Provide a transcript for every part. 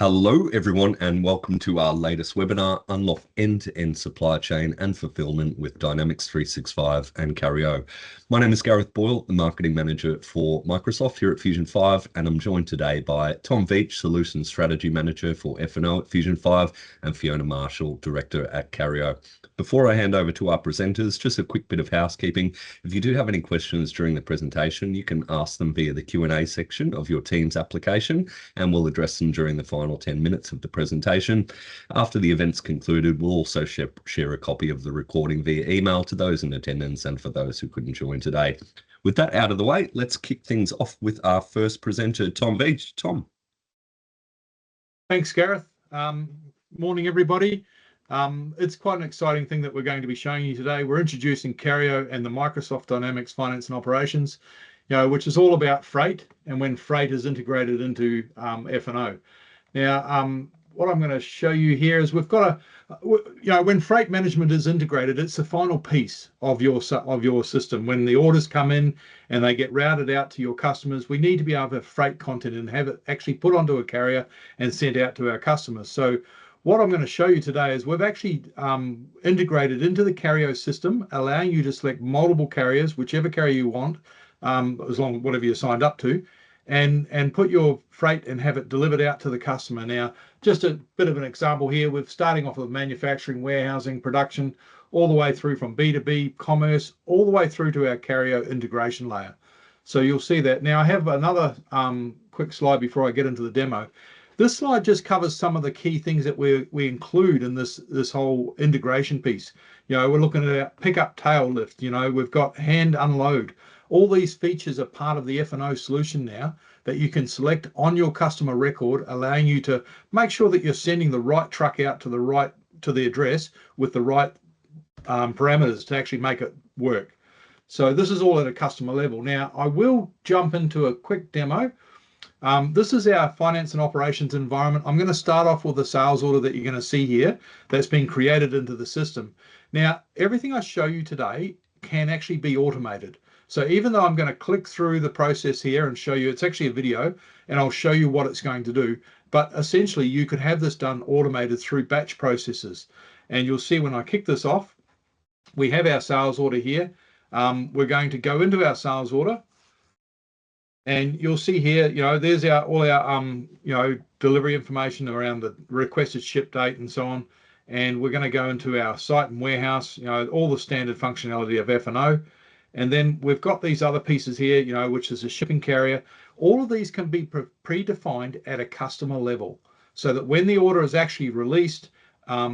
Hello, everyone, and welcome to our latest webinar, Unlock End-to-End Supply Chain and Fulfillment with Dynamics 365 and Cario. My name is Gareth Boyle, the Marketing Manager for Microsoft here at Fusion5, and I'm joined today by Tom Veach, Solution Strategy Manager for F&O at Fusion5, and Fiona Marshall, Director at Cario. Before I hand over to our presenters, just a quick bit of housekeeping. If you do have any questions during the presentation, you can ask them via the Q&A section of your Teams application, and we'll address them during the final 10 minutes of the presentation. After the event's concluded, we'll also share a copy of the recording via email to those in attendance and for those who couldn't join today. With that out of the way, let's kick things off with our first presenter, Tom Veach. Tom. Thanks, Gareth. Morning, everybody. It's quite an exciting thing that we're going to be showing you today. We're introducing Cario and the Microsoft Dynamics Finance and Operations, which is all about freight and when freight is integrated into F&O. Now, what I'm going to show you here is we've got when freight management is integrated, it's the final piece of your system. When the orders come in and they get routed out to your customers, we need to be able to have freight content and have it actually put onto a carrier and sent out to our customers. So what I'm going to show you today is we've actually integrated into the Cario system, allowing you to select multiple carriers, whichever carrier you want, as long as whatever you're signed up to, and put your freight and have it delivered out to the customer. Now, just a bit of an example here, we're starting off with manufacturing, warehousing, production, all the way through from B2B, commerce, all the way through to our Cario integration layer. So you'll see that. Now, I have another quick slide before I get into the demo. This slide just covers some of the key things that we include in this whole integration piece. We're looking at our pickup tail lift, we've got hand unload. All these features are part of the F&O solution now that you can select on your customer record, allowing you to make sure that you're sending the right truck out to the address with the right parameters to actually make it work. So this is all at a customer level. Now, I will jump into a quick demo. This is our finance and operations environment. I'm going to start off with the sales order that you're going to see here that's been created into the system. Now, everything I show you today can actually be automated. So even though I'm going to click through the process here and show you, it's actually a video, and I'll show you what it's going to do. But essentially, you could have this done automated through batch processes. And you'll see when I kick this off, we have our sales order here. We're going to go into our sales order. And you'll see here, there's all our delivery information around the requested ship date and so on. And we're going to go into our site and warehouse, all the standard functionality of F&O. And then we've got these other pieces here, which is a shipping carrier. All of these can be predefined at a customer level so that when the order is actually released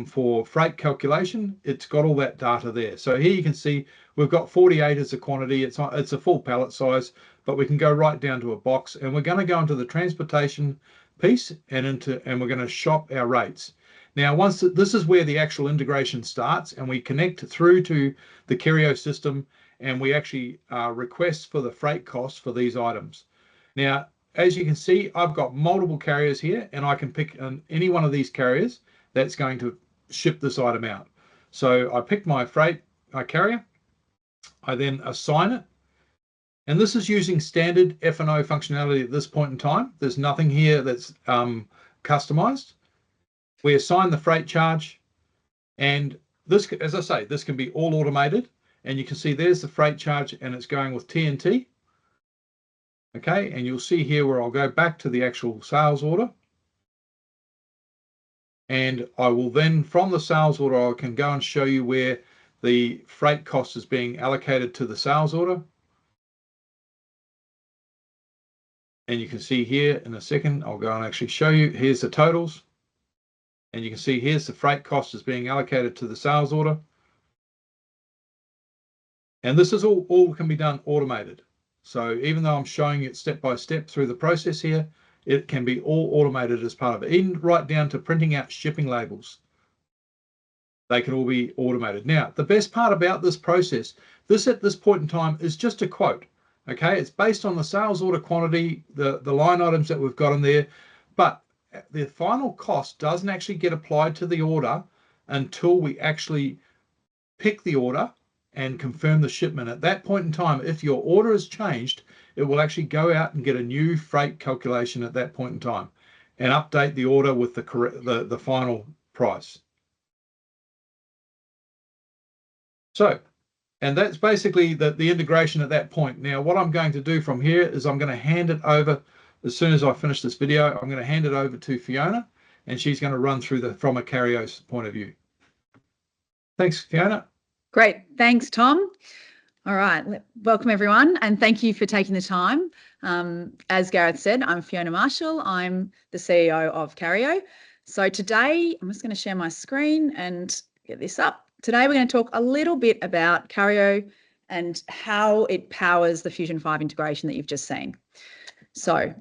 for freight calculation, it's got all that data there. So here you can see we've got 48 as a quantity. It's a full pallet size, but we can go right down to a box, and we're going to go into the transportation piece and we're going to shop our rates. Now, this is where the actual integration starts, and we connect through to the Cario system, and we actually request for the freight costs for these items. Now, as you can see, I've got multiple carriers here, and I can pick any one of these carriers that's going to ship this item out. So I pick my freight carrier, I then assign it, and this is using standard F&O functionality at this point in time. There's nothing here that's customized. We assign the freight charge, and this, as I say, this can be all automated. And you can see there's the freight charge, and it's going with TNT. Okay, and you'll see here where I'll go back to the actual sales order. And I will then, from the sales order, I can go and show you where the freight cost is being allocated to the sales order. And you can see here in a second, I'll go and actually show you. Here's the totals. And you can see here's the freight cost is being allocated to the sales order. And this is all can be done automated. So even though I'm showing it step by step through the process here, it can be all automated as part of it, even right down to printing out shipping labels. They can all be automated. Now, the best part about this process, at this point in time is just a quote. Okay, it's based on the sales order quantity, the line items that we've got in there, but the final cost doesn't actually get applied to the order until we actually pick the order and confirm the shipment. At that point in time, if your order is changed, it will actually go out and get a new freight calculation at that point in time. and update the order with the final price. So, and that's basically the integration at that point. Now, what I'm going to do from here is I'm going to hand it over, as soon as I finish this video, I'm going to hand it over to Fiona, and she's going to run through from a Cario's point of view. Thanks, Fiona. Great. Thanks, Tom. All right. Welcome, everyone, and thank you for taking the time. As Gareth said, I'm Fiona Marshall. I'm the CEO of Cario. So today, I'm just going to share my screen and get this up. Today, we're going to talk a little bit about Cario and how it powers the Fusion5 integration that you've just seen. So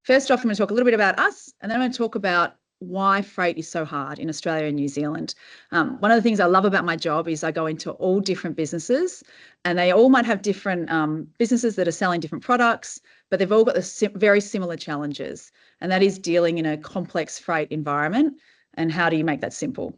first off, I'm going to talk a little bit about us, and then I'm going to talk about why freight is so hard in Australia and New Zealand. One of the things I love about my job is I go into all different businesses, and they all might have different businesses that are selling different products, but they've all got very similar challenges, and that is dealing in a complex freight environment and how do you make that simple.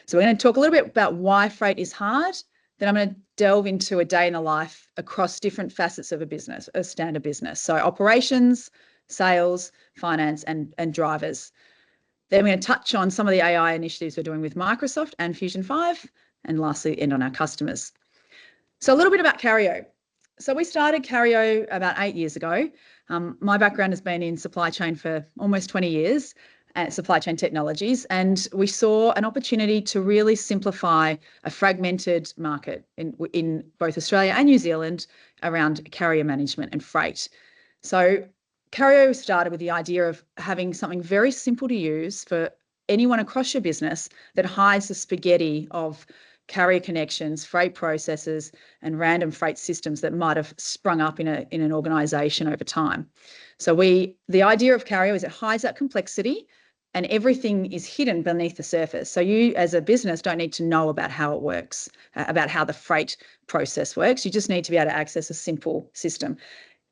So we're going to talk a little bit about why freight is hard. Then I'm going to delve into a day in the life across different facets of a business, a standard business. So operations, sales, finance, and drivers. Then we're going to touch on some of the AI initiatives we're doing with Microsoft and Fusion5, and lastly, end on our customers. So a little bit about Cario. So we started Cario about 8 years ago. My background has been in supply chain for almost 20 years, at supply chain technologies, and we saw an opportunity to really simplify a fragmented market in both Australia and New Zealand around carrier management and freight. So Cario started with the idea of having something very simple to use for anyone across your business that hides the spaghetti of carrier connections, freight processes, and random freight systems that might have sprung up in an organisation over time. So the idea of Cario is it hides that complexity, and everything is hidden beneath the surface. So you as a business don't need to know about how it works, about how the freight process works. You just need to be able to access a simple system.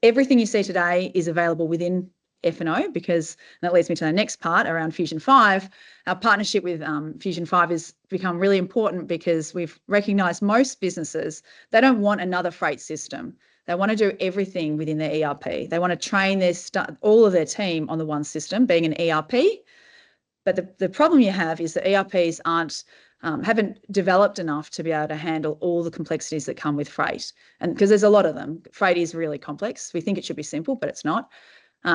Everything you see today is available within F&O, because that leads me to the next part around Fusion5. Our partnership with Fusion5 has become really important because we've recognised most businesses, they don't want another freight system. They want to do everything within their ERP. They want to train all of their team on the one system, being an ERP. But the problem you have is that ERPs haven't developed enough to be able to handle all the complexities that come with freight. And because there's a lot of them, freight is really complex. We think it should be simple, but it's not.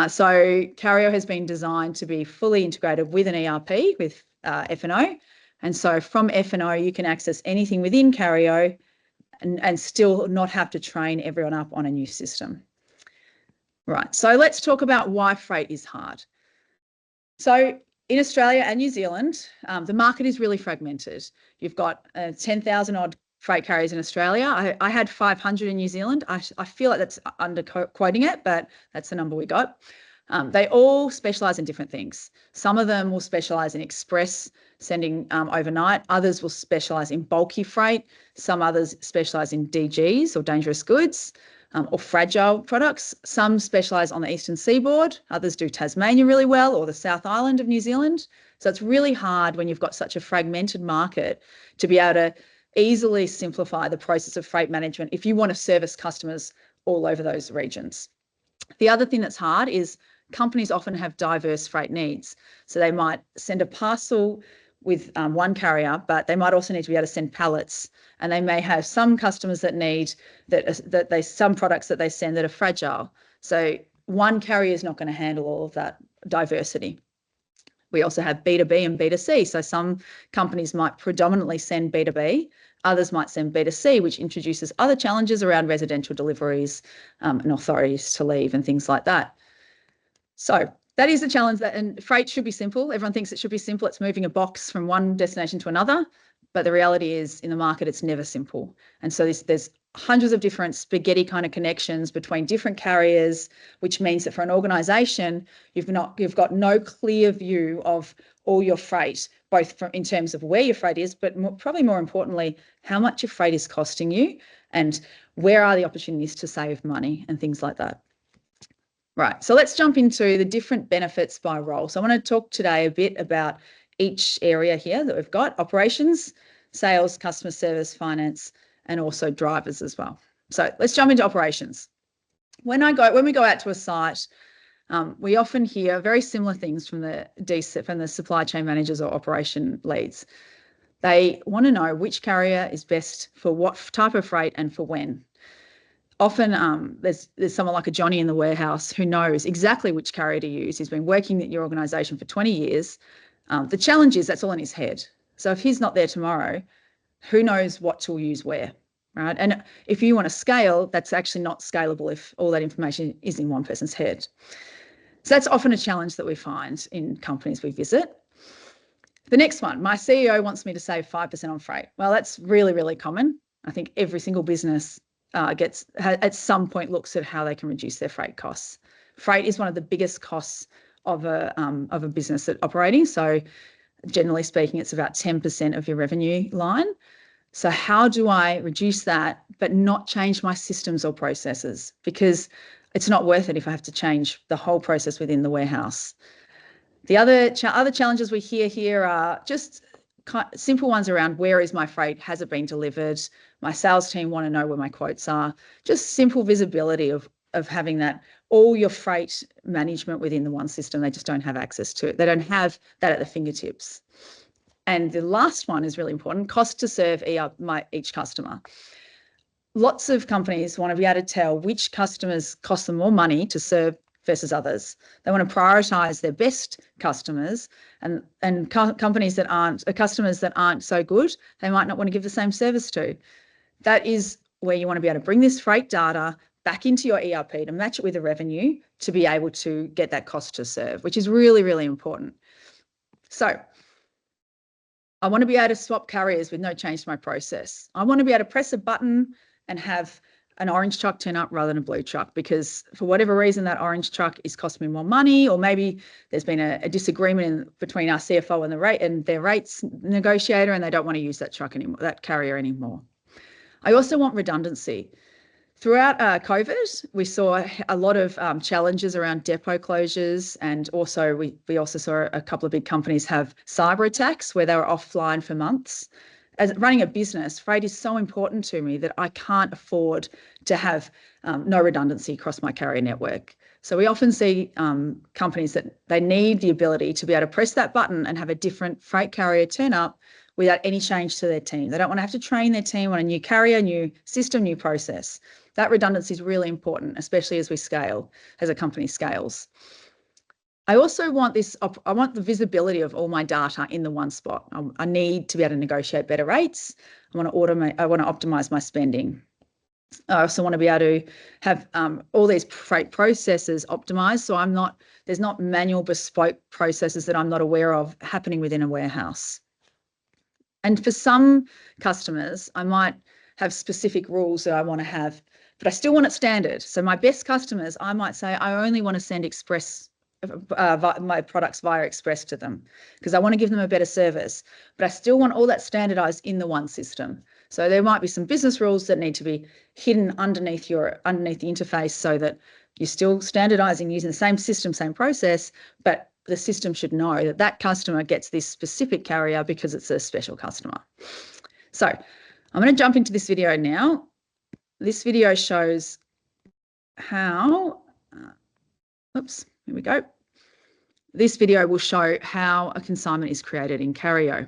So Cario has been designed to be fully integrated with an ERP, with F&O. And so from F&O, you can access anything within Cario and still not have to train everyone up on a new system. Right, so let's talk about why freight is hard. So in Australia and New Zealand, the market is really fragmented. You've got 10,000 odd freight carriers in Australia. I had 500 in New Zealand. I feel like that's under-quoting it, but that's the number we got. They all specialise in different things. Some of them will specialise in express sending overnight. Others will specialise in bulky freight. Some others specialise in DGs, or dangerous goods, or fragile products. Some specialise on the eastern seaboard. Others do Tasmania really well, or the South Island of New Zealand. So it's really hard when you've got such a fragmented market to be able to easily simplify the process of freight management if you want to service customers all over those regions. The other thing that's hard is companies often have diverse freight needs. So they might send a parcel with one carrier, but they might also need to be able to send pallets. And they may have some customers that need some products that they send that are fragile. So one carrier is not going to handle all of that diversity. We also have B2B and B2C. So some companies might predominantly send B2B, others might send B2C, which introduces other challenges around residential deliveries and authorities to leave and things like that. So that is the challenge, and freight should be simple. Everyone thinks it should be simple. It's moving a box from one destination to another. But the reality is in the market, it's never simple. And so there's hundreds of different spaghetti kind of connections between different carriers, which means that for an organisation, you've got no clear view of all your freight, both in terms of where your freight is, but probably more importantly, how much your freight is costing you and where are the opportunities to save money and things like that. Right, so let's jump into the different benefits by role. So I want to talk today a bit about each area here that we've got: operations, sales, customer service, finance, and also drivers as well. So let's jump into operations. When we go out to a site, We often hear very similar things from the supply chain managers or operation leads. They want to know which carrier is best for what type of freight and for when. Often there's someone like a Johnny in the warehouse who knows exactly which carrier to use. He's been working at your organisation for 20 years. The challenge is that's all in his head. So if he's not there tomorrow, who knows what to use where, right? And if you want to scale, that's actually not scalable if all that information is in one person's head. So that's often a challenge that we find in companies we visit. The next one, my CEO wants me to save 5% on freight. Well, that's really, really common. I think every single business at some point looks at how they can reduce their freight costs. Freight is one of the biggest costs of a business that's operating. So generally speaking, it's about 10% of your revenue line. So how do I reduce that but not change my systems or processes? Because it's not worth it if I have to change the whole process within the warehouse. The other challenges we hear here are just simple ones around where is my freight? Has it been delivered? My sales team want to know where my quotes are. Just simple visibility of having that, all your freight management within the one system. They just don't have access to it. They don't have that at the fingertips. And the last one is really important, cost to serve each customer. Lots of companies want to be able to tell which customers cost them more money to serve versus others. They want to prioritize their best customers, and customers that aren't so good, they might not want to give the same service to. That is where you want to be able to bring this freight data back into your ERP to match it with the revenue to be able to get that cost to serve, which is really, really important. So I want to be able to swap carriers with no change to my process. I want to be able to press a button and have an orange truck turn up rather than a blue truck, because for whatever reason that orange truck is costing me more money, or maybe there's been a disagreement between our CFO and their rates negotiator, and they don't want to use that truck anymore, that carrier anymore. I also want redundancy. Throughout COVID, we saw a lot of challenges around depot closures, and also we also saw a couple of big companies have cyber attacks where they were offline for months. As running a business, freight is so important to me that I can't afford to have no redundancy across my carrier network. So we often see companies that they need the ability to be able to press that button and have a different freight carrier turn up without any change to their team. They don't want to have to train their team on a new carrier, new system, new process. That redundancy is really important, especially as we scale, as a company scales. I also want I want the visibility of all my data in the one spot. I need to be able to negotiate better rates. I want to optimize my spending. I also want to be able to have all these freight processes optimized, so there's not manual bespoke processes that I'm not aware of happening within a warehouse. And for some customers, I might have specific rules that I want to have, but I still want it standard. So my best customers, I might say, I only want to send my products via express to them because I want to give them a better service, but I still want all that standardized in the one system. So there might be some business rules that need to be hidden underneath the interface so that you're still standardizing using the same system, same process, but the system should know that that customer gets this specific carrier because it's a special customer. So I'm going to jump into this video now. This video shows how, here we go. This video will show how a consignment is created in Cario.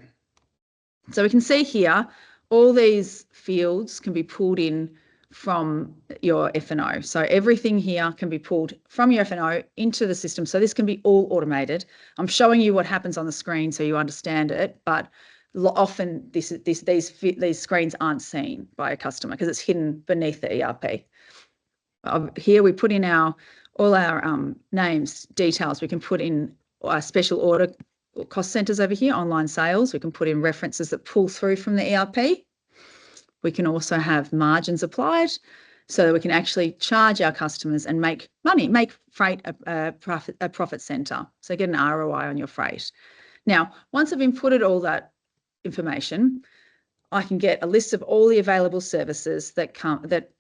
So we can see here, all these fields can be pulled in from your F&O. So everything here can be pulled from your F&O into the system. So this can be all automated. I'm showing you what happens on the screen so you understand it, but often these screens aren't seen by a customer because it's hidden beneath the ERP. Here we put in all our names, details. We can put in special order cost centers over here, online sales. We can put in references that pull through from the ERP. We can also have margins applied so that we can actually charge our customers and make money, make freight a profit center. So get an ROI on your freight. Now, once I've inputted all that information, I can get a list of all the available services that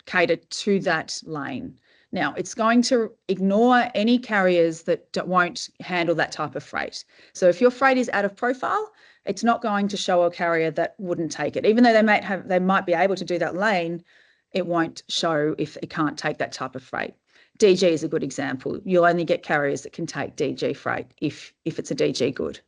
cater to that lane. Now, it's going to ignore any carriers that won't handle that type of freight. So if your freight is out of profile, it's not going to show a carrier that wouldn't take it. Even though they might be able to do that lane, it won't show if it can't take that type of freight. DG is a good example. You'll only get carriers that can take DG freight if it's a DG good.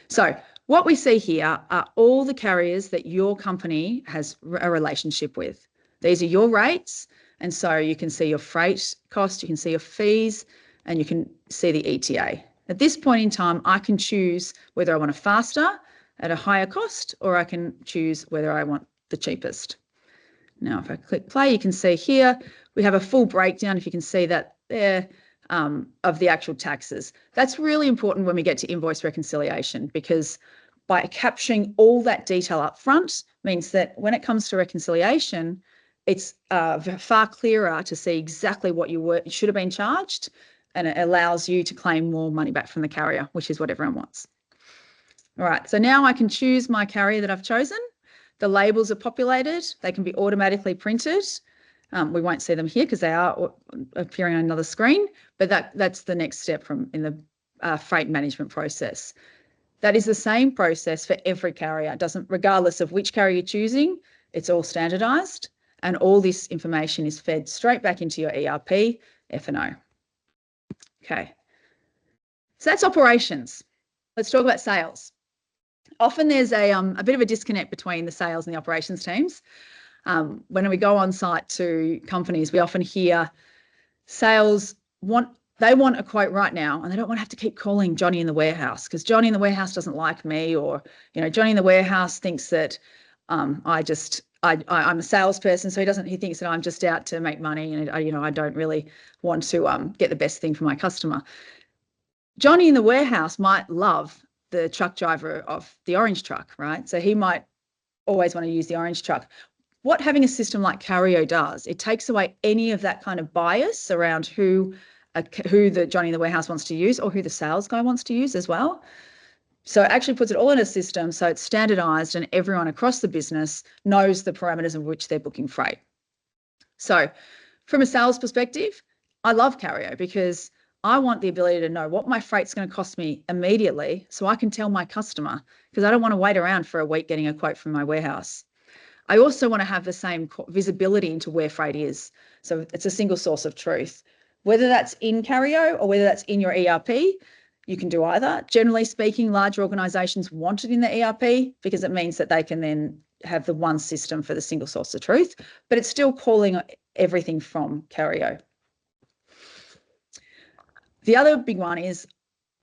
So what we see here are all the carriers that your company has a relationship with. These are your rates. And so you can see your freight cost, you can see your fees, and you can see the ETA. At this point in time, I can choose whether I want a faster at a higher cost, or I can choose whether I want the cheapest. Now, if I click play, you can see here, we have a full breakdown, if you can see that there, of the actual taxes. That's really important when we get to invoice reconciliation, because by capturing all that detail up front means that when it comes to reconciliation, it's far clearer to see exactly what you should have been charged, and it allows you to claim more money back from the carrier, which is what everyone wants. All right, so now I can choose my carrier that I've chosen. The labels are populated. They can be automatically printed. We won't see them here because they are appearing on another screen, but that's the next step in the freight management process. That is the same process for every carrier. It doesn't, regardless of which carrier you're choosing, it's all standardized, and all this information is fed straight back into your ERP, F&O. Okay, so that's operations. Let's talk about sales. Often there's a bit of a disconnect between the sales and the operations teams. When we go on site to companies, we often hear sales want a quote right now, and they don't want to have to keep calling Johnny in the warehouse because Johnny in the warehouse doesn't like me, or Johnny in the warehouse thinks that I'm a salesperson, so he thinks that I'm just out to make money, and I don't really want to get the best thing for my customer. Johnny in the warehouse might love the truck driver of the orange truck, right? So he might always want to use the orange truck. What having a system like Cario does, it takes away any of that kind of bias around who the Johnny in the warehouse wants to use, or who the sales guy wants to use as well. So it actually puts it all in a system, so it's standardized and everyone across the business knows the parameters of which they're booking freight. So from a sales perspective, I love Cario because I want the ability to know what my freight's going to cost me immediately, so I can tell my customer, because I don't want to wait around for a week getting a quote from my warehouse. I also want to have the same visibility into where freight is. So it's a single source of truth. Whether that's in Cario or whether that's in your ERP, you can do either. Generally speaking, larger organizations want it in the ERP because it means that they can then have the one system for the single source of truth, but it's still calling everything from Cario. The other big one is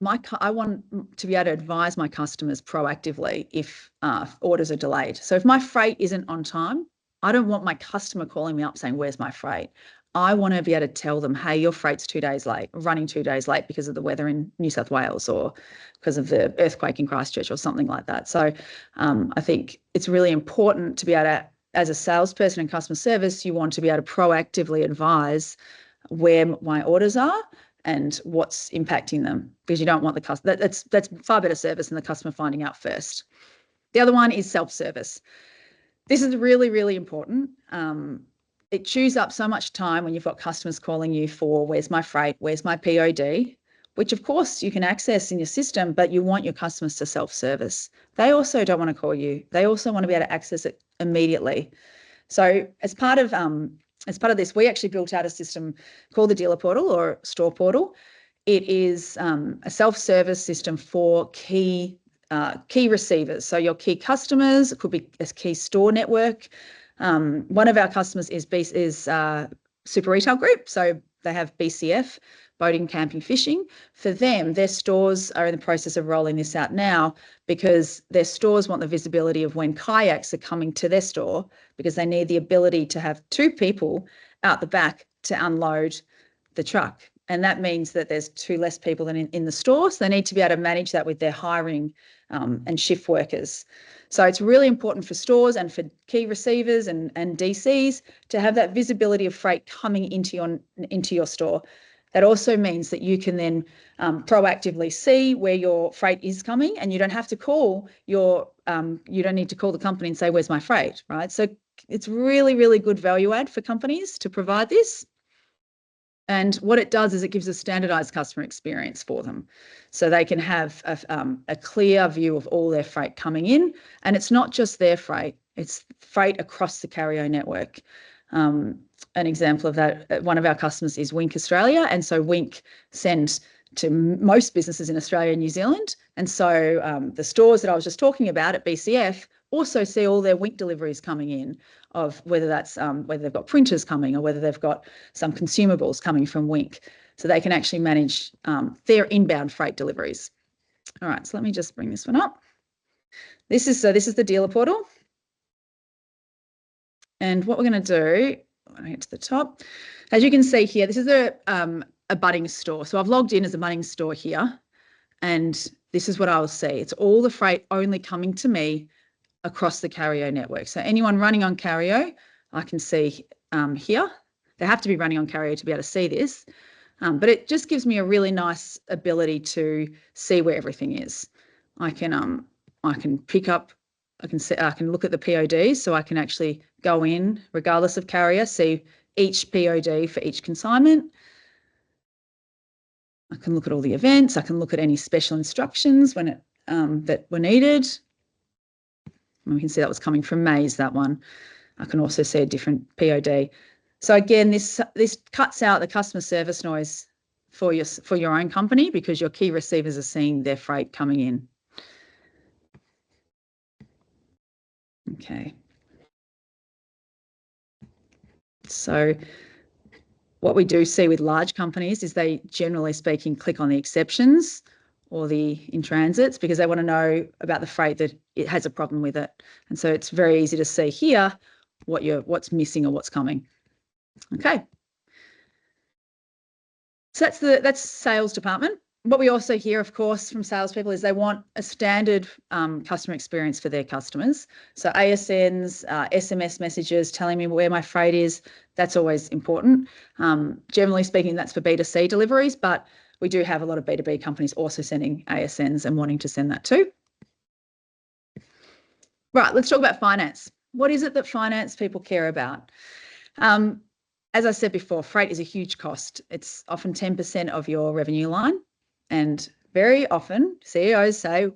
I want to be able to advise my customers proactively if orders are delayed. So if my freight isn't on time, I don't want my customer calling me up saying, where's my freight? I want to be able to tell them, hey, your freight's 2 days late, running 2 days late because of the weather in New South Wales or because of the earthquake in Christchurch or something like that. So I think it's really important to be able to, as a salesperson in customer service, you want to be able to proactively advise where my orders are and what's impacting them, because you don't want the customer, that's far better service than the customer finding out first. The other one is self-service. This is really, really important. It chews up so much time when you've got customers calling you for, where's my freight, where's my POD, which of course you can access in your system, but you want your customers to self-service. They also don't want to call you. They also want to be able to access it immediately. So as part of this, we actually built out a system called the Dealer Portal or Store Portal. It is a self-service system for key receivers. So your key customers, it could be a key store network. One of our customers is Super Retail Group. So they have BCF, boating, camping, fishing. For them, their stores are in the process of rolling this out now because their stores want the visibility of when kayaks are coming to their store, because they need the ability to have 2 people out the back to unload the truck. And that means that there's 2 less people than in the store. So they need to be able to manage that with their hiring and shift workers. So it's really important for stores and for key receivers and DCs to have that visibility of freight coming into your store. That also means that you can then proactively see where your freight is coming, and you don't have to call you don't need to call the company and say, where's my freight, right? So it's really, really good value add for companies to provide this. And what it does is it gives a standardized customer experience for them. So they can have a clear view of all their freight coming in. And it's not just their freight, it's freight across the Cario network. an example of that, one of our customers is Wink Australia, and so Wink send to most businesses in Australia and New Zealand, and so the stores that I was just talking about at BCF also see all their Wink deliveries coming in, of whether that's whether they've got printers coming or whether they've got some consumables coming from Wink, so they can actually manage their inbound freight deliveries. All right, so let me just bring this one up. This is the dealer portal, and what we're going to do when I get to the top, as you can see here, this is a Bunnings store. So I've logged in as a Bunnings store here, and this is what I will see. It's all the freight only coming to me across the Cario network. So anyone running on Cario, I can see here. They have to be running on Cario to be able to see this, but it just gives me a really nice ability to see where everything is. I can pick up. I can look at the PODs, so I can actually go in, regardless of carrier, see each POD for each consignment. I can look at all the events. I can look at any special instructions when it that were needed. And we can see that was coming from Maze, that one. I can also see a different POD. So again, this cuts out the customer service noise for your own company, because your key receivers are seeing their freight coming in. Okay. So what we do see with large companies is they, generally speaking, click on the exceptions or the in transits, because they want to know about the freight that it has a problem with it. And so it's very easy to see here what's missing or what's coming. Okay. So that's sales department. What we also hear, of course, from salespeople is they want a standard customer experience for their customers. So ASNs, SMS messages telling me where my freight is, that's always important. Generally speaking, that's for B2C deliveries, but we do have a lot of B2B companies also sending ASNs and wanting to send that too. Right, let's talk about finance. What is it that finance people care about? As I said before, freight is a huge cost. It's often 10% of your revenue line. And very often CEOs say,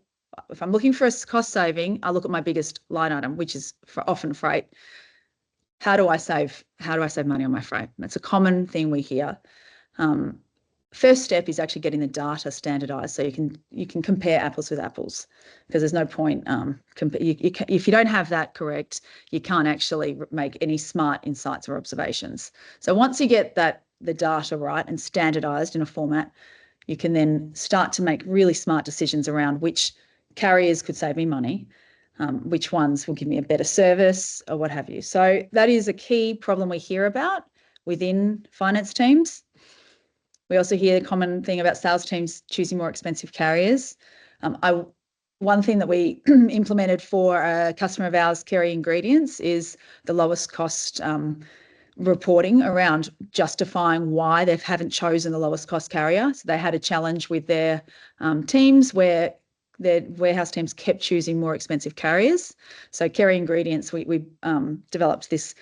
if I'm looking for a cost saving, I look at my biggest line item, which is often freight. How do I save money on my freight? That's a common thing we hear. First step is actually getting the data standardized, so you can compare apples with apples, because there's no point if you don't have that correct, you can't actually make any smart insights or observations. So once you get the data right and standardized in a format, you can then start to make really smart decisions around which carriers could save me money, which ones will give me a better service, or what have you. So that is a key problem we hear about within finance teams. We also hear the common thing about sales teams choosing more expensive carriers. One thing that we implemented for a customer of ours, Kerry Ingredients, is the lowest cost reporting around justifying why they haven't chosen the lowest cost carrier. So they had a challenge with their teams where their warehouse teams kept choosing more expensive carriers. So Kerry Ingredients, we developed this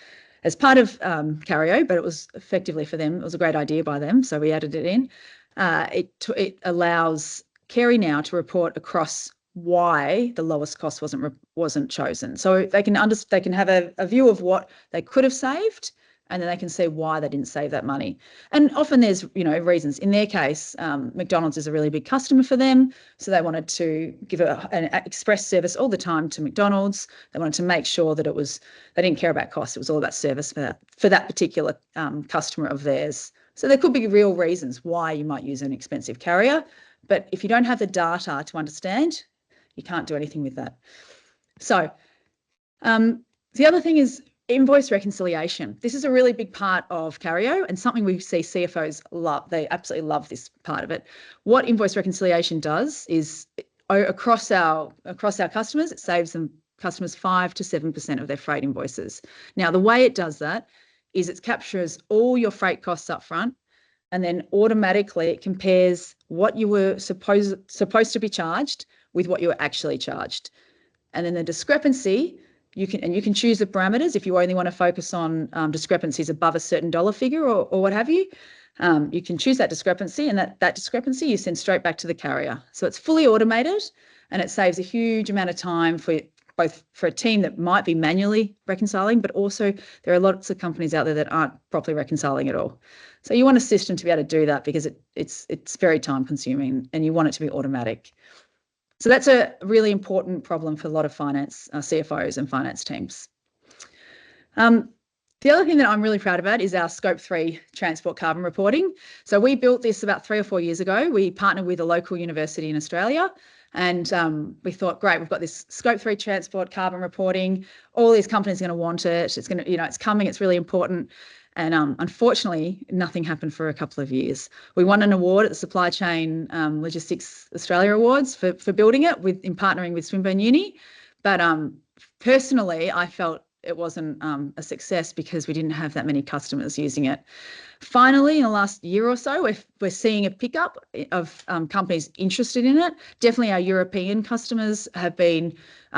as part of Cario, but it was effectively for them. It was a great idea by them, so we added it in. It allows Kerry now to report across why the lowest cost wasn't chosen. So they can have a view of what they could have saved, and then they can see why they didn't save that money. And often there's, reasons. In their case, McDonald's is a really big customer for them, so they wanted to give an express service all the time to McDonald's. They wanted to make sure that they didn't care about cost. It was all about service for that particular customer of theirs. So there could be real reasons why you might use an expensive carrier, but if you don't have the data to understand, you can't do anything with that. So the other thing is invoice reconciliation. This is a really big part of Cario and something we see CFOs love. They absolutely love this part of it. What invoice reconciliation does is across our customers, it saves customers 5 to 7% of their freight invoices. Now, the way it does that is it captures all your freight costs up front, and then automatically it compares what you were supposed to be charged with what you were actually charged. And then the discrepancy, you can choose the parameters if you only want to focus on discrepancies above a certain dollar figure or what have you. You can choose that discrepancy, and that discrepancy you send straight back to the carrier. So it's fully automated, and it saves a huge amount of time for both for a team that might be manually reconciling, but also there are lots of companies out there that aren't properly reconciling at all. So you want a system to be able to do that because it's very time consuming and you want it to be automatic. So that's a really important problem for a lot of finance CFOs and finance teams. The other thing that I'm really proud about is our Scope 3 transport carbon reporting. So we built this about 3 or 4 years ago. We partnered with a local university in Australia and we thought, great, we've got this Scope 3 transport carbon reporting. All these companies are going to want it. It's going to, it's coming. It's really important. And unfortunately, nothing happened for a couple of years. We won an award at the Supply Chain Logistics Australia Awards for building it in partnering with Swinburne Uni. But personally, I felt it wasn't a success because we didn't have that many customers using it. Finally, in the last year or so, we're seeing a pickup of companies interested in it. Definitely our European customers have been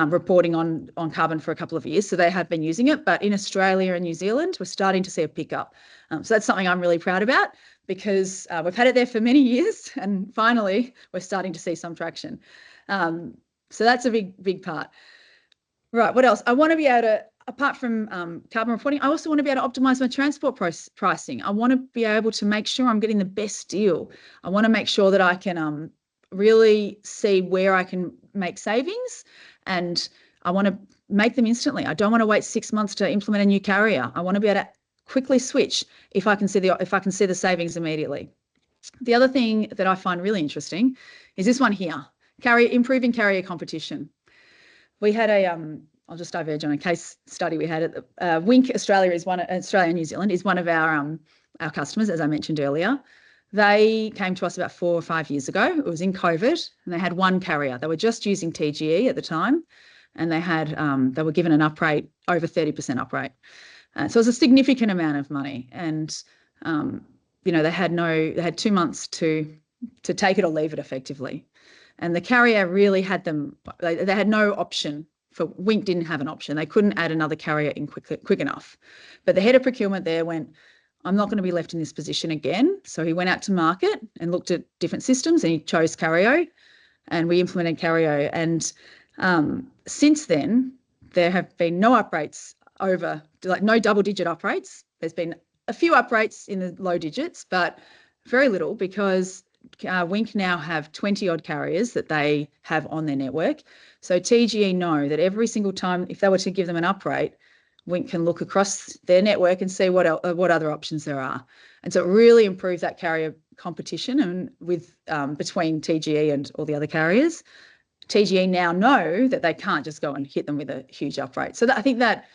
reporting on carbon for a couple of years, so they have been using it. But in Australia and New Zealand, we're starting to see a pickup. So that's something I'm really proud about because we've had it there for many years and finally we're starting to see some traction. So that's a big part. Right, what else? I want to be able to, apart from carbon reporting, I also want to be able to optimize my transport pricing. I want to be able to make sure I'm getting the best deal. I want to make sure that I can really see where I can make savings, and I want to make them instantly. I don't want to wait 6 months to implement a new carrier. I want to be able to quickly switch if I can see the savings immediately. The other thing that I find really interesting is this one here, improving carrier competition. We had I'll just diverge on a case study we had at the Wink Australia and New Zealand is one of our customers, as I mentioned earlier. They came to us about 4 or 5 years ago. It was in COVID, and they had one carrier. They were just using TGE at the time, and they were given an up rate, over 30% up rate. So it was a significant amount of money, and they had 2 months to take it or leave it effectively. And the carrier really had them, they had no option. For Wink didn't have an option. They couldn't add another carrier in quick enough. But the head of procurement there went, I'm not going to be left in this position again. So he went out to market and looked at different systems and he chose Cario, and we implemented Cario. And since then, there have been no uprates no double-digit uprates. There's been a few uprates in the low digits, but very little because Wink now have 20-odd carriers that they have on their network. So TGE know that every single time, if they were to give them an uprate, Wink can look across their network and see what other options there are. And so it really improved that carrier competition and between TGE and all the other carriers. TGE now know that they can't just go and hit them with a huge uprate. So I think that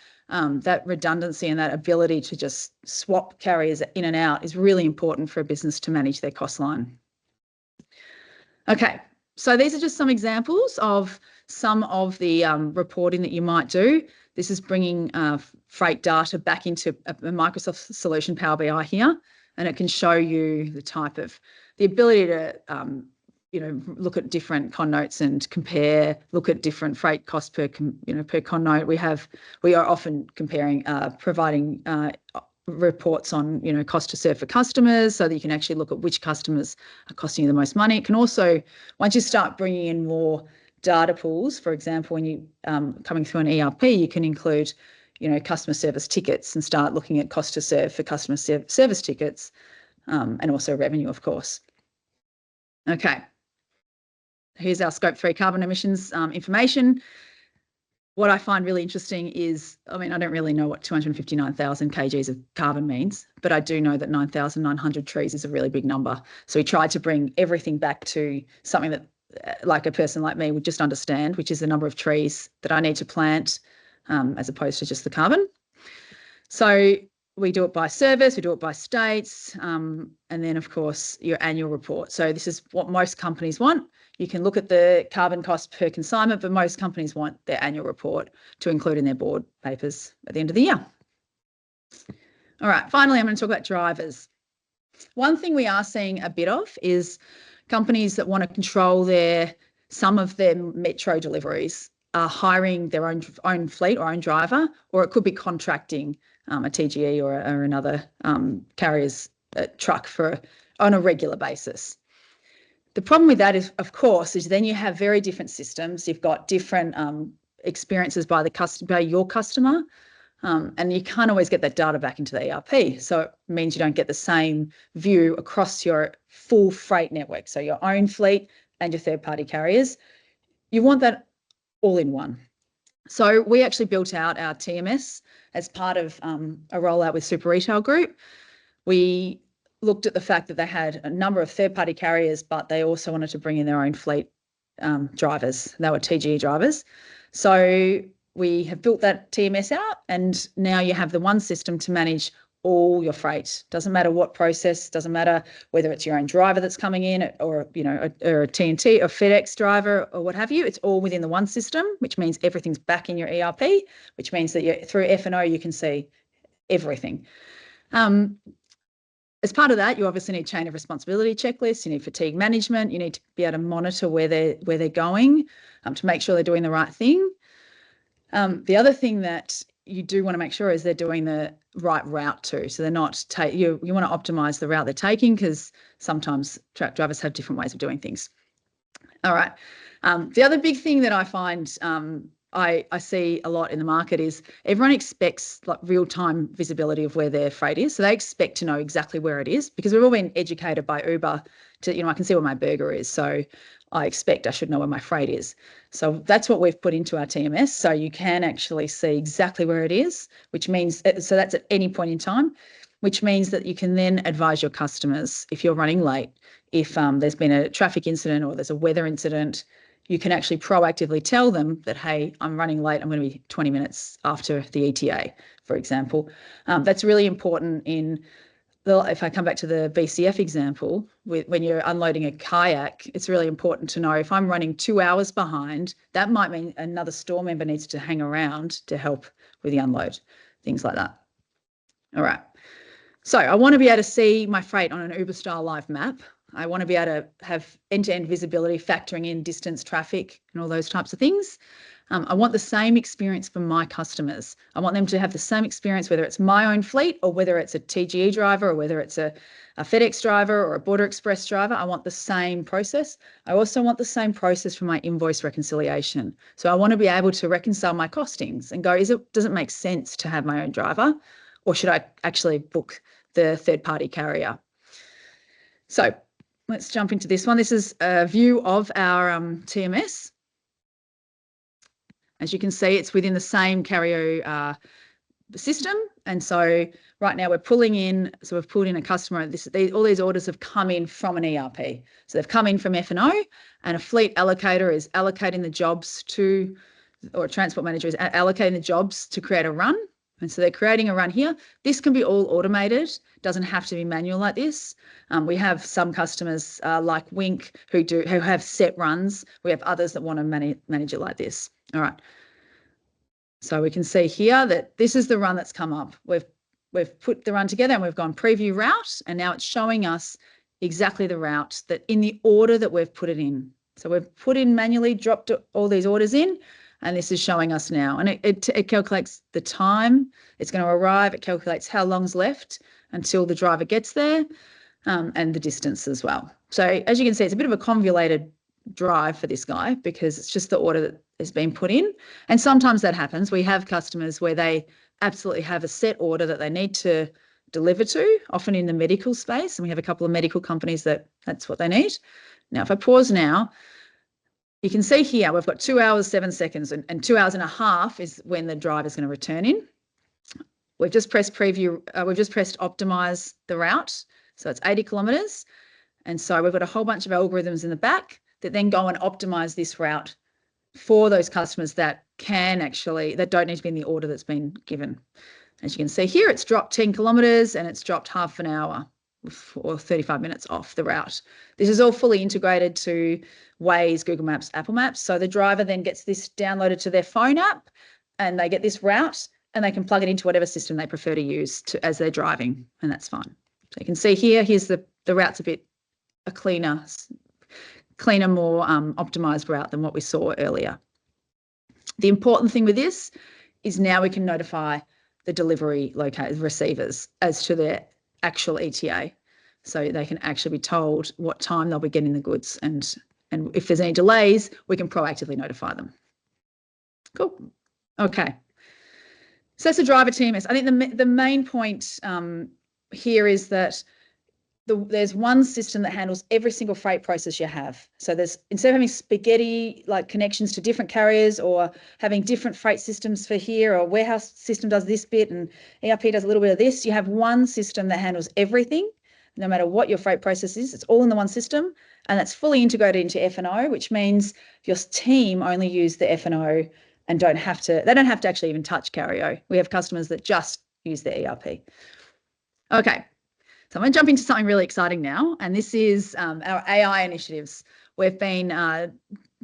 redundancy and that ability to just swap carriers in and out is really important for a business to manage their cost line. Okay, so these are just some examples of some of the reporting that you might do. This is bringing freight data back into a Microsoft solution, Power BI here, and it can show you the ability to look at different con notes and look at different freight costs per con note. We are often providing reports on cost to serve for customers, so that you can actually look at which customers are costing you the most money. It can also, once you start bringing in more data pools, for example, when you coming through an ERP, you can include customer service tickets and start looking at cost to serve for customer service tickets, and also revenue, of course. Okay, here's our Scope 3 carbon emissions information. What I find really interesting is, I don't really know what 259,000 kgs of carbon means, but I do know that 9,900 trees is a really big number. So we tried to bring everything back to something that, like a person like me would just understand, which is the number of trees that I need to plant, as opposed to just the carbon. So we do it by service, we do it by states, and then, of course, your annual report. So this is what most companies want. You can look at the carbon cost per consignment, but most companies want their annual report to include in their board papers at the end of the year. All right, finally, I'm going to talk about drivers. One thing we are seeing a bit of is companies that want to control some of their metro deliveries are hiring their own fleet or own driver, or it could be contracting a TGE or another carrier's truck on a regular basis. The problem with that is, of course, is then you have very different systems. You've got different experiences by your customer. And you can't always get that data back into the ERP. So it means you don't get the same view across your full freight network. So your own fleet and your third-party carriers. You want that all in one. So we actually built out our TMS as part of a rollout with Super Retail Group. We looked at the fact that they had a number of third-party carriers, but they also wanted to bring in their own fleet drivers. They were TGE drivers. So we have built that TMS out, and now you have the one system to manage all your freight. Doesn't matter what process, doesn't matter whether it's your own driver that's coming in or or a TNT or FedEx driver or what have you. It's all within the one system, which means everything's back in your ERP, which means that through F&O you can see everything. As part of that, you obviously need chain of responsibility checklists. You need fatigue management. You need to be able to monitor where they're going to make sure they're doing the right thing. The other thing that you do want to make sure is they're doing the right route too. So they're not you want to optimize the route they're taking, because sometimes truck drivers have different ways of doing things. All right. The other big thing that I find I see a lot in the market is everyone expects like real-time visibility of where their freight is. So they expect to know exactly where it is, because we've all been educated by Uber to, I can see where my burger is. So I expect I should know where my freight is. So that's what we've put into our TMS. So you can actually see exactly where it is, which means, so that's at any point in time, which means that you can then advise your customers if you're running late, if there's been a traffic incident or there's a weather incident, you can actually proactively tell them that, hey, I'm running late, I'm going to be 20 minutes after the ETA, for example. That's really important if I come back to the BCF example, when you're unloading a kayak, it's really important to know if I'm running 2 hours behind, that might mean another store member needs to hang around to help with the unload, things like that. All right. So I want to be able to see my freight on an Uber-style live map. I want to be able to have end-to-end visibility, factoring in distance, traffic, and all those types of things. I want the same experience for my customers. I want them to have the same experience, whether it's my own fleet or whether it's a TGE driver or whether it's a FedEx driver or a Border Express driver. I want the same process. I also want the same process for my invoice reconciliation. So I want to be able to reconcile my costings and go, does it make sense to have my own driver, or should I actually book the third-party carrier? So let's jump into this one. This is a view of our TMS. As you can see, it's within the same Cario system. And so right now we're pulling in, so we've pulled in a customer. All these orders have come in from an ERP. So they've come in from F&O, and a fleet allocator is allocating the jobs to, or a transport manager is allocating the jobs to create a run. And so they're creating a run here. This can be all automated. Doesn't have to be manual like this. We have some customers like Wink who have set runs. We have others that want to manage it like this. All right. So we can see here that this is the run that's come up. We've put the run together and we've gone preview route, and now it's showing us exactly the route that in the order that we've put it in. So we've put in manually, dropped all these orders in, and this is showing us now. And it calculates the time it's going to arrive. It calculates how long's left until the driver gets there, and the distance as well. So as you can see, it's a bit of a convoluted drive for this guy because it's just the order that has been put in. And sometimes that happens. We have customers where they absolutely have a set order that they need to deliver to, often in the medical space. And we have a couple of medical companies that's what they need. Now, if I pause now, you can see here we've got 2 hours, 7 seconds, and 2 hours and a half is when the driver's going to return in. We've just pressed preview, we've just pressed optimize the route. So it's 80 kilometres. And so we've got a whole bunch of algorithms in the back that then go and optimize this route for those customers that don't need to be in the order that's been given. As you can see here, it's dropped 10 kilometres and it's dropped half an hour or 35 minutes off the route. This is all fully integrated to Waze, Google Maps, Apple Maps. So the driver then gets this downloaded to their phone app and they get this route and they can plug it into whatever system they prefer to use as they're driving, and that's fine. So you can see here's the route's a cleaner, more optimized route than what we saw earlier. The important thing with this is now we can notify the delivery receivers as to their actual ETA. So they can actually be told what time they'll be getting the goods, and if there's any delays, we can proactively notify them. Cool. Okay. So that's the driver TMS. I think the main point here is that there's one system that handles every single freight process you have. So instead of having spaghetti like connections to different carriers, or having different freight systems for here, or warehouse system does this bit and ERP does a little bit of this, you have one system that handles everything, no matter what your freight process is. It's all in the one system, and that's fully integrated into F&O, which means your team only use the F&O and they don't have to actually even touch Cario. We have customers that just use the ERP. Okay. So I'm going to jump into something really exciting now, and this is our AI initiatives. We've been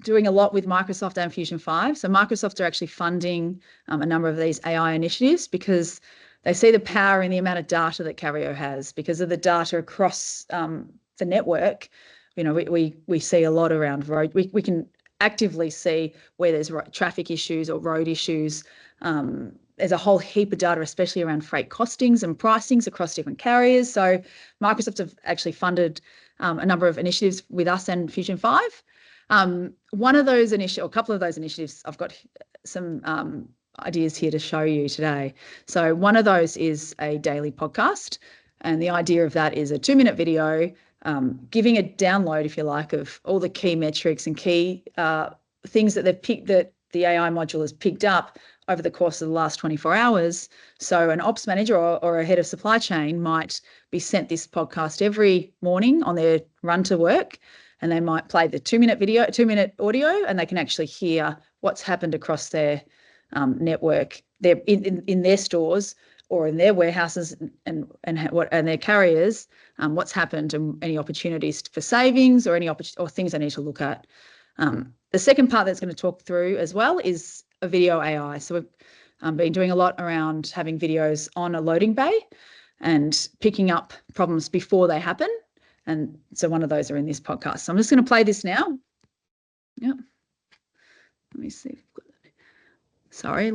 doing a lot with Microsoft and Fusion5. So Microsoft are actually funding a number of these AI initiatives because they see the power in the amount of data that Cario has. Because of the data across the network, we see a lot around road. We can actively see where there's traffic issues or road issues. There's a whole heap of data, especially around freight costings and pricings across different carriers. So Microsoft have actually funded a number of initiatives with us and Fusion5. One of those initiatives, or a couple of those initiatives, I've got some ideas here to show you today. So one of those is a daily podcast. And the idea of that is a 2-minute video, giving a download, if you like, of all the key metrics and key things that they've picked, that the AI module has picked up over the course of the last 24 hours. So an ops manager or a head of supply chain might be sent this podcast every morning on their run to work, and they might play the 2-minute audio, and they can actually hear what's happened across their network, their in their stores or in their warehouses and their carriers, what's happened and any opportunities for savings or or things they need to look at. The second part that's going to talk through as well is a video AI. So we've been doing a lot around having videos on a loading bay and picking up problems before they happen. And so one of those are in this podcast. So I'm just going to play this now. Yep. Let me see. Sorry,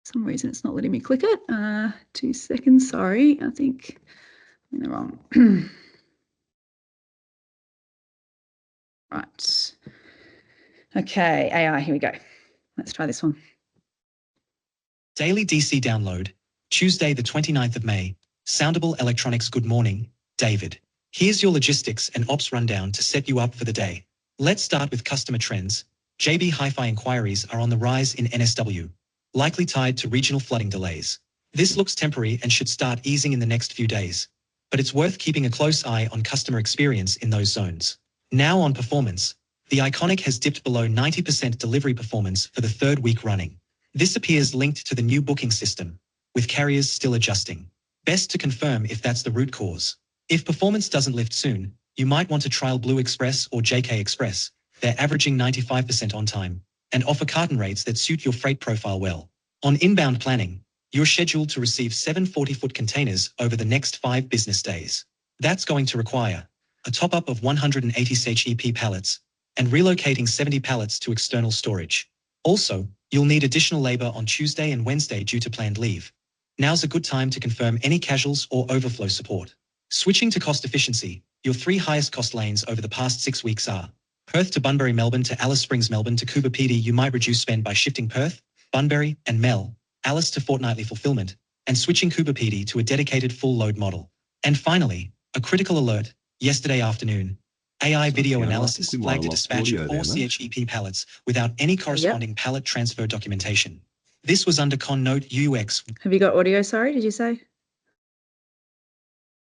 some reason it's not letting me click it. 2 seconds, sorry. I think I'm in the wrong. Right. Okay, AI, here we go. Let's try this one. Daily DC download, Tuesday the 29th of May. Soundable Electronics. Good morning, David. Here's your logistics and ops rundown to set you up for the day. Let's start with customer trends. JB Hi-Fi inquiries are on the rise in NSW, likely tied to regional flooding delays. This looks temporary and should start easing in the next few days, but it's worth keeping a close eye on customer experience in those zones. Now on performance. The Iconic has dipped below 90% delivery performance for the 3rd week running. This appears linked to the new booking system, with carriers still adjusting. Best to confirm if that's the root cause. If performance doesn't lift soon, you might want to trial Blue Express or JK Express. They're averaging 95% on time and offer carton rates that suit your freight profile well. On inbound planning, you're scheduled to receive 7 40-foot containers over the next 5 business days. That's going to require a top-up of 180 CHEP pallets and relocating 70 pallets to external storage. Also, you'll need additional labor on Tuesday and Wednesday due to planned leave. Now's a good time to confirm any casuals or overflow support. Switching to cost efficiency, your 3 highest cost lanes over the past 6 weeks are Perth to Bunbury, Melbourne to Alice Springs, Melbourne to Coober PD. You might reduce spend by shifting Perth, Bunbury, and Alice to fortnightly fulfillment, and switching Coober PD to a dedicated full load model. And finally, a critical alert. Yesterday afternoon, AI video analysis flagged a dispatch of 4 CHEP pallets without any corresponding pallet transfer documentation. This was under Con Note UX. Have you got audio? Sorry, did you say?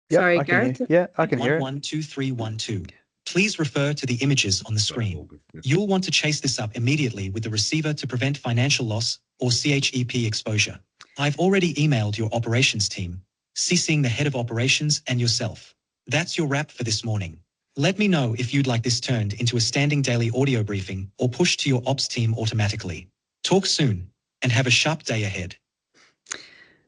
Yep, Sorry, Gareth. I can hear it. 112312. Please refer to the images on the screen. You'll want to chase this up immediately with the receiver to prevent financial loss or CHEP exposure. I've already emailed your operations team, CCing the head of operations and yourself. That's your wrap for this morning. Let me know if you'd like this turned into a standing daily audio briefing or pushed to your ops team automatically. Talk soon and have a sharp day ahead.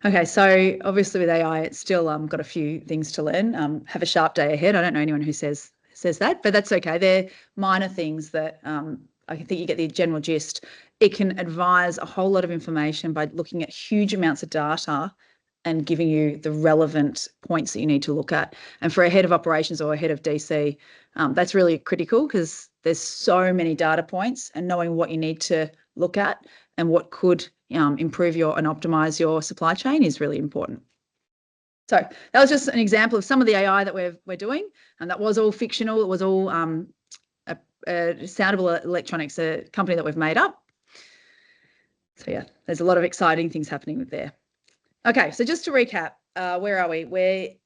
Okay, so obviously with AI, it's still got a few things to learn. Have a sharp day ahead. I don't know anyone who says that, but that's okay. They're minor things that I think you get the general gist. It can advise a whole lot of information by looking at huge amounts of data and giving you the relevant points that you need to look at. And for a head of operations or a head of DC, that's really critical because there's so many data points, and knowing what you need to look at and what could improve and optimize your supply chain is really important. So that was just an example of some of the AI that we're doing, and that was all fictional. It was all Soundable Electronics, a company that we've made up. So yeah, there's a lot of exciting things happening with there. Okay, so just to recap, where are we?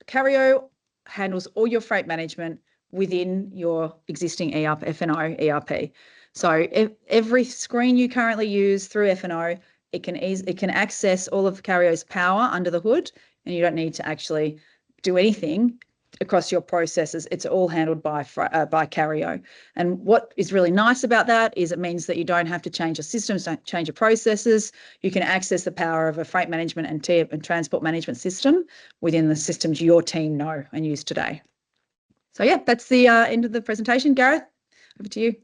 Cario handles all your freight management within your existing F&O ERP. So every screen you currently use through F&O, it can access all of Cario's power under the hood, and you don't need to actually do anything across your processes. It's all handled by Cario. And what is really nice about that is it means that you don't have to change your systems, don't change your processes. You can access the power of a freight management and transport management system within the systems your team know and use today. So yeah, that's the end of the presentation. Gareth, over to you.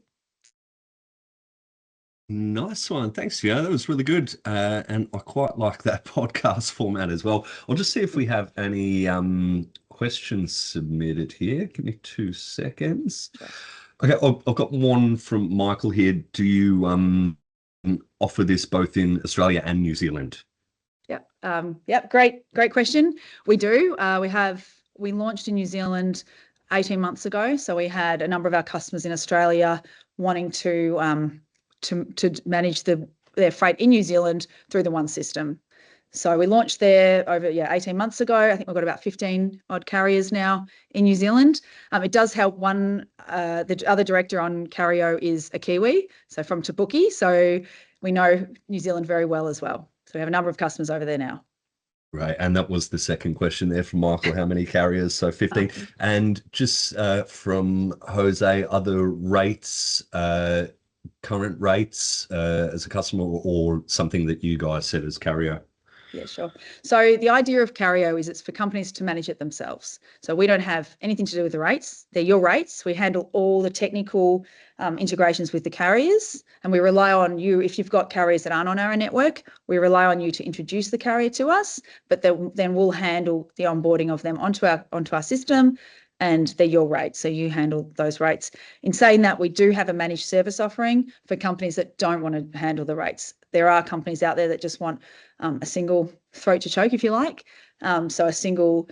Nice one. Thanks, Fiona. That was really good. And I quite like that podcast format as well. I'll just see if we have any questions submitted here. Give me 2 seconds. Okay, I've got one from Michael here. Do you offer this both in Australia and New Zealand? Yep. Great question. We do. We launched in New Zealand 18 months ago. So we had a number of our customers in Australia wanting to manage their freight in New Zealand through the one system. So we launched there over 18 months ago. I think we've got about 15 odd carriers now in New Zealand. It does help the other director on Cario is a Kiwi, so from Tabuki. So we know New Zealand very well as well. So we have a number of customers over there now. Right, and that was the second question there from Michael. How many carriers? So 15. And just from Jose, other rates, current rates as a customer, or something that you guys set as Cario? Yeah, sure. So the idea of Cario is it's for companies to manage it themselves. So we don't have anything to do with the rates. They're your rates. We handle all the technical integrations with the carriers, and we rely on you. If you've got carriers that aren't on our network, we rely on you to introduce the carrier to us, but then we'll handle the onboarding of them onto our system, and they're your rates. So you handle those rates. In saying that, we do have a managed service offering for companies that don't want to handle the rates. There are companies out there that just want a single throat to choke, if you like. So a single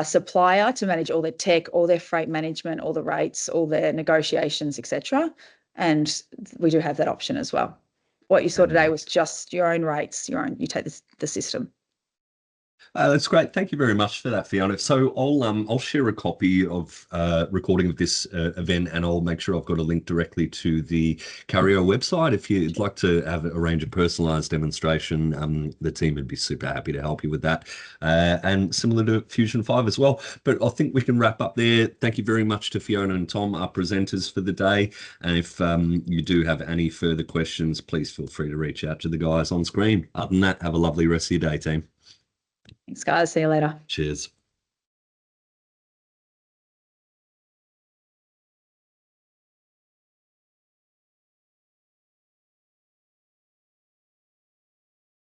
supplier to manage all their tech, all their freight management, all the rates, all their negotiations, etc. And we do have that option as well. What you saw today was just your own rates, you take the system. That's great. Thank you very much for that, Fiona. So I'll share a copy of recording of this event, and I'll make sure I've got a link directly to the Cario website. If you'd like to arrange a personalised demonstration, the team would be super happy to help you with that. And similar to Fusion5 as well. But I think we can wrap up there. Thank you very much to Fiona and Tom, our presenters for the day. And if you do have any further questions, please feel free to reach out to the guys on screen. Other than that, have a lovely rest of your day, team. Thanks, guys. See you later. Cheers.